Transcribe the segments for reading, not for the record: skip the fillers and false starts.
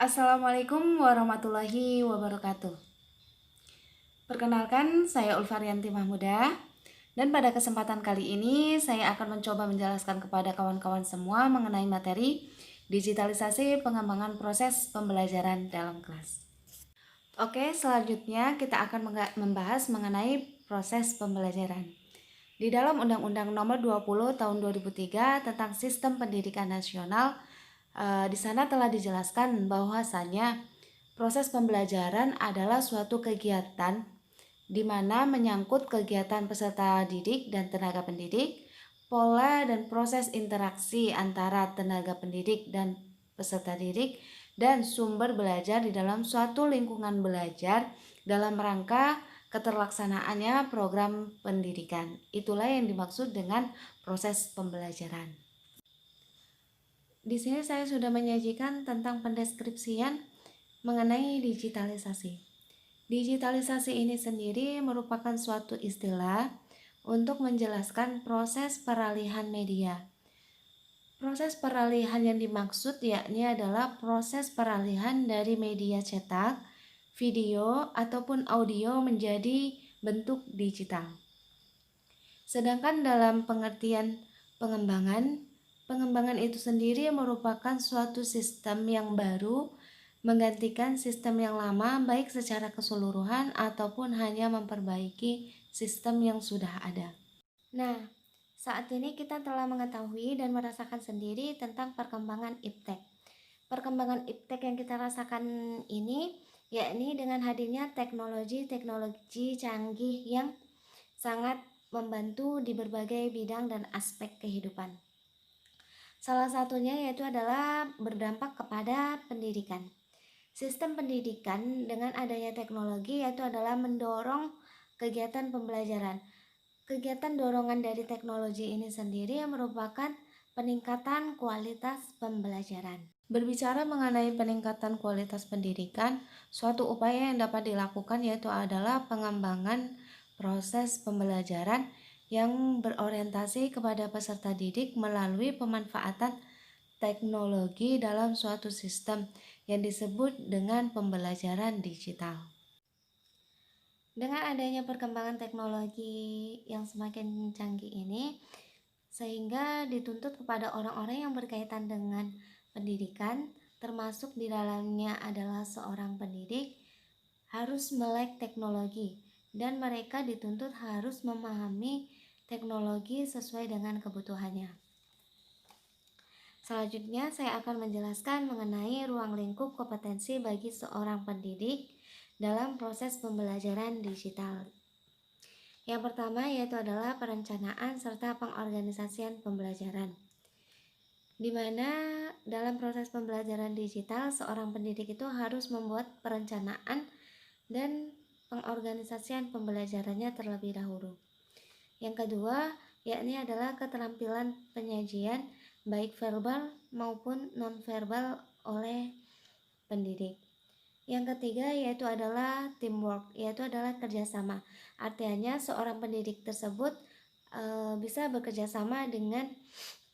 Assalamualaikum warahmatullahi wabarakatuh. Perkenalkan, saya Ulfarianti Mahmuda, dan pada kesempatan kali ini saya akan mencoba menjelaskan kepada kawan-kawan semua mengenai materi digitalisasi pengembangan proses pembelajaran dalam kelas. Oke, selanjutnya kita akan membahas mengenai proses pembelajaran. Di dalam Undang-Undang Nomor 20 Tahun 2003 tentang Sistem Pendidikan Nasional, di sana telah dijelaskan bahwasanya proses pembelajaran adalah suatu kegiatan di mana menyangkut kegiatan peserta didik dan tenaga pendidik, pola dan proses interaksi antara tenaga pendidik dan peserta didik, dan sumber belajar di dalam suatu lingkungan belajar dalam rangka keterlaksanaannya program pendidikan. Itulah yang dimaksud dengan proses pembelajaran. Di sini saya sudah menyajikan tentang pendeskripsian mengenai digitalisasi. Digitalisasi ini sendiri merupakan suatu istilah untuk menjelaskan proses peralihan media. Proses peralihan yang dimaksud yakni adalah proses peralihan dari media cetak, video, ataupun audio menjadi bentuk digital. Sedangkan dalam pengertian pengembangan itu sendiri merupakan suatu sistem yang baru menggantikan sistem yang lama baik secara keseluruhan ataupun hanya memperbaiki sistem yang sudah ada. Nah, saat ini kita telah mengetahui dan merasakan sendiri tentang perkembangan iptek. Perkembangan iptek yang kita rasakan ini yakni dengan hadirnya teknologi canggih yang sangat membantu di berbagai bidang dan aspek kehidupan. Salah satunya yaitu adalah berdampak kepada pendidikan. Sistem pendidikan dengan adanya teknologi yaitu adalah mendorong kegiatan pembelajaran. Kegiatan dorongan dari teknologi ini sendiri merupakan peningkatan kualitas pembelajaran. Berbicara mengenai peningkatan kualitas pendidikan, suatu upaya yang dapat dilakukan yaitu adalah pengembangan proses pembelajaran yang berorientasi kepada peserta didik melalui pemanfaatan teknologi dalam suatu sistem yang disebut dengan pembelajaran digital. Dengan adanya perkembangan teknologi yang semakin canggih ini, sehingga dituntut kepada orang-orang yang berkaitan dengan pendidikan, termasuk di dalamnya adalah seorang pendidik, harus melek teknologi, dan mereka dituntut harus memahami teknologi sesuai dengan kebutuhannya. Selanjutnya saya akan menjelaskan mengenai ruang lingkup kompetensi bagi seorang pendidik dalam proses pembelajaran digital. Yang pertama yaitu adalah perencanaan serta pengorganisasian pembelajaran, di mana dalam proses pembelajaran digital seorang pendidik itu harus membuat perencanaan dan pengorganisasian pembelajarannya terlebih dahulu. Yang kedua yakni adalah keterampilan penyajian baik verbal maupun nonverbal oleh pendidik. Yang ketiga yaitu adalah teamwork, yaitu adalah kerjasama. Artinya seorang pendidik tersebut bisa bekerjasama dengan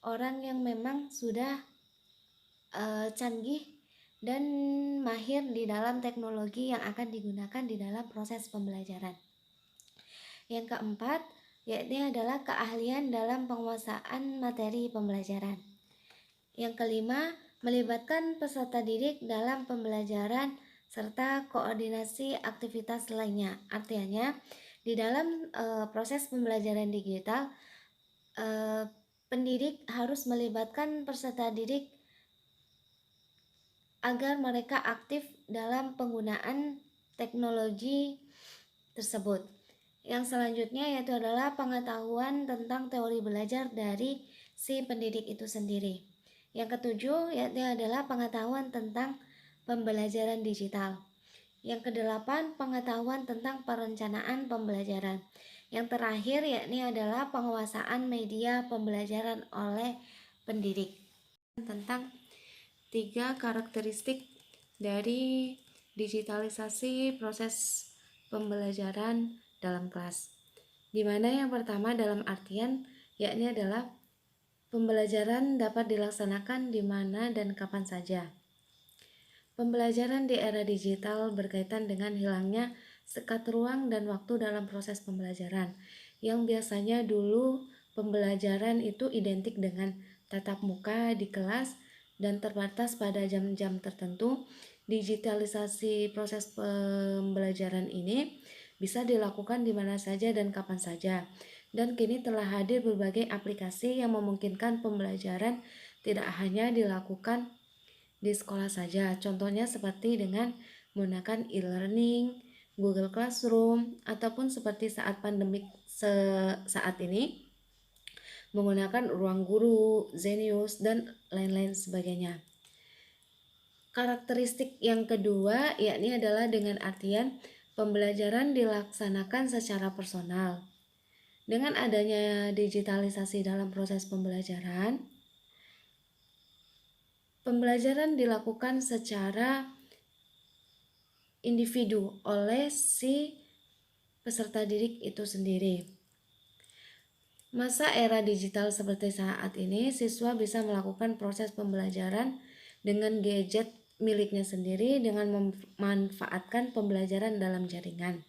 orang yang memang sudah canggih dan mahir di dalam teknologi yang akan digunakan di dalam proses pembelajaran. Yang keempat yakni adalah keahlian dalam penguasaan materi pembelajaran. Yang kelima, melibatkan peserta didik dalam pembelajaran serta koordinasi aktivitas lainnya. Artinya, di dalam proses pembelajaran digital, pendidik harus melibatkan peserta didik agar mereka aktif dalam penggunaan teknologi tersebut. Yang selanjutnya yaitu adalah pengetahuan tentang teori belajar dari si pendidik itu sendiri. Yang ketujuh yaitu adalah pengetahuan tentang pembelajaran digital. Yang kedelapan pengetahuan tentang perencanaan pembelajaran. Yang terakhir yakni adalah penguasaan media pembelajaran oleh pendidik. Tentang 3 karakteristik dari digitalisasi proses pembelajaran dalam kelas, di mana yang pertama dalam artian yakni adalah pembelajaran dapat dilaksanakan di mana dan kapan saja. Pembelajaran di era digital berkaitan dengan hilangnya sekat ruang dan waktu dalam proses pembelajaran. Yang biasanya dulu pembelajaran itu identik dengan tatap muka di kelas dan terbatas pada jam-jam tertentu. Digitalisasi proses pembelajaran ini bisa dilakukan di mana saja dan kapan saja. Dan kini telah hadir berbagai aplikasi yang memungkinkan pembelajaran tidak hanya dilakukan di sekolah saja. Contohnya seperti dengan menggunakan e-learning, Google Classroom, ataupun seperti saat pandemik saat ini menggunakan Ruang Guru, Zenius, dan lain-lain sebagainya. Karakteristik yang kedua yakni adalah dengan artian pembelajaran dilaksanakan secara personal. Dengan adanya digitalisasi dalam proses pembelajaran dilakukan secara individu oleh si peserta didik itu sendiri. Masa era digital seperti saat ini, siswa bisa melakukan proses pembelajaran dengan gadget miliknya sendiri dengan memanfaatkan pembelajaran dalam jaringan.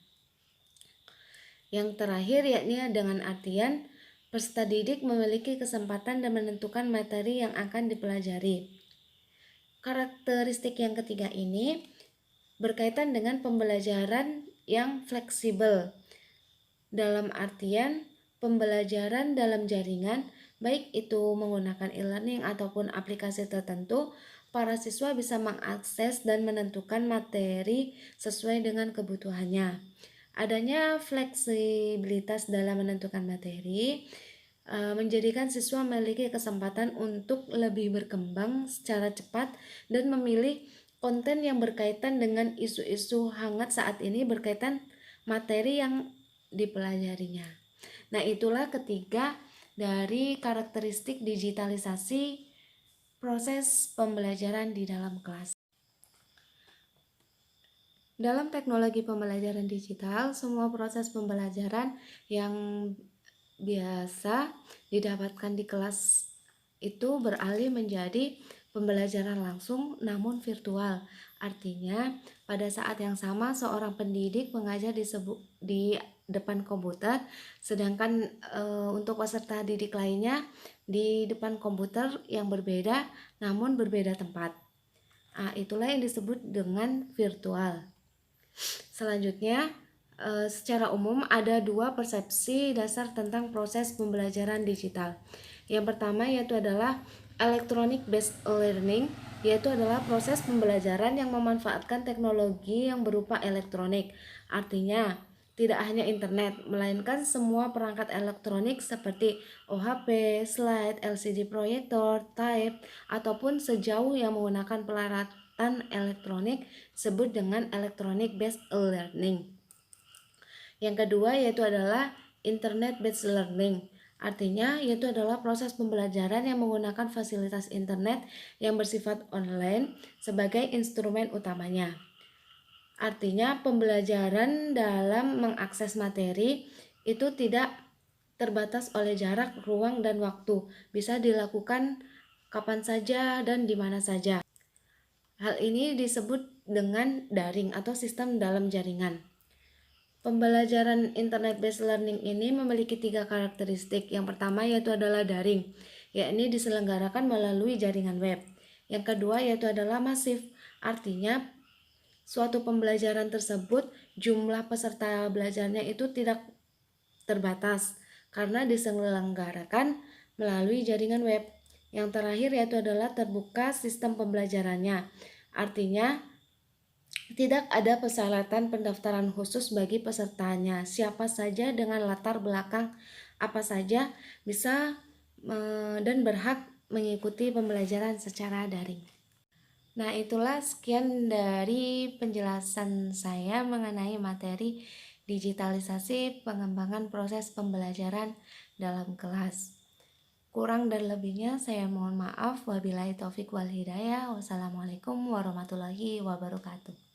Yang terakhir yakni dengan artian peserta didik memiliki kesempatan dan menentukan materi yang akan dipelajari. Karakteristik yang ketiga ini berkaitan dengan pembelajaran yang fleksibel. Dalam artian pembelajaran dalam jaringan, baik itu menggunakan e-learning ataupun aplikasi tertentu, para siswa bisa mengakses dan menentukan materi sesuai dengan kebutuhannya. Adanya fleksibilitas dalam menentukan materi menjadikan siswa memiliki kesempatan untuk lebih berkembang secara cepat dan memilih konten yang berkaitan dengan isu-isu hangat saat ini berkaitan materi yang dipelajarinya. Nah, itulah ketiga dari karakteristik digitalisasi proses pembelajaran di dalam kelas. Dalam teknologi pembelajaran digital, semua proses pembelajaran yang biasa didapatkan di kelas itu beralih menjadi pembelajaran langsung namun virtual. Artinya, pada saat yang sama seorang pendidik mengajar di depan komputer, sedangkan untuk peserta didik lainnya di depan komputer yang berbeda namun berbeda tempat. Itulah yang disebut dengan virtual. Selanjutnya, secara umum ada dua persepsi dasar tentang proses pembelajaran digital. Yang pertama yaitu adalah electronic based learning, yaitu adalah proses pembelajaran yang memanfaatkan teknologi yang berupa elektronik. Artinya, tidak hanya internet, melainkan semua perangkat elektronik seperti OHP, slide, LCD proyektor, tape, ataupun sejauh yang menggunakan peralatan elektronik disebut dengan electronic based learning. Yang kedua yaitu adalah internet based learning. Artinya yaitu adalah proses pembelajaran yang menggunakan fasilitas internet yang bersifat online sebagai instrumen utamanya. Artinya pembelajaran dalam mengakses materi itu tidak terbatas oleh jarak, ruang, dan waktu. Bisa dilakukan kapan saja dan di mana saja. Hal ini disebut dengan daring atau sistem dalam jaringan. Pembelajaran internet based learning ini memiliki 3 karakteristik. Yang pertama yaitu adalah daring, yakni diselenggarakan melalui jaringan web. Yang kedua yaitu adalah masif, artinya suatu pembelajaran tersebut jumlah peserta belajarnya itu tidak terbatas karena diselenggarakan melalui jaringan web. Yang terakhir yaitu adalah terbuka sistem pembelajarannya, artinya tidak ada persyaratan pendaftaran khusus bagi pesertanya. Siapa saja dengan latar belakang apa saja bisa dan berhak mengikuti pembelajaran secara daring. Nah, itulah sekian dari penjelasan saya mengenai materi digitalisasi pengembangan proses pembelajaran dalam kelas. Kurang dan lebihnya saya mohon maaf. Wabillahi taufik wal hidayah. Wassalamualaikum warahmatullahi wabarakatuh.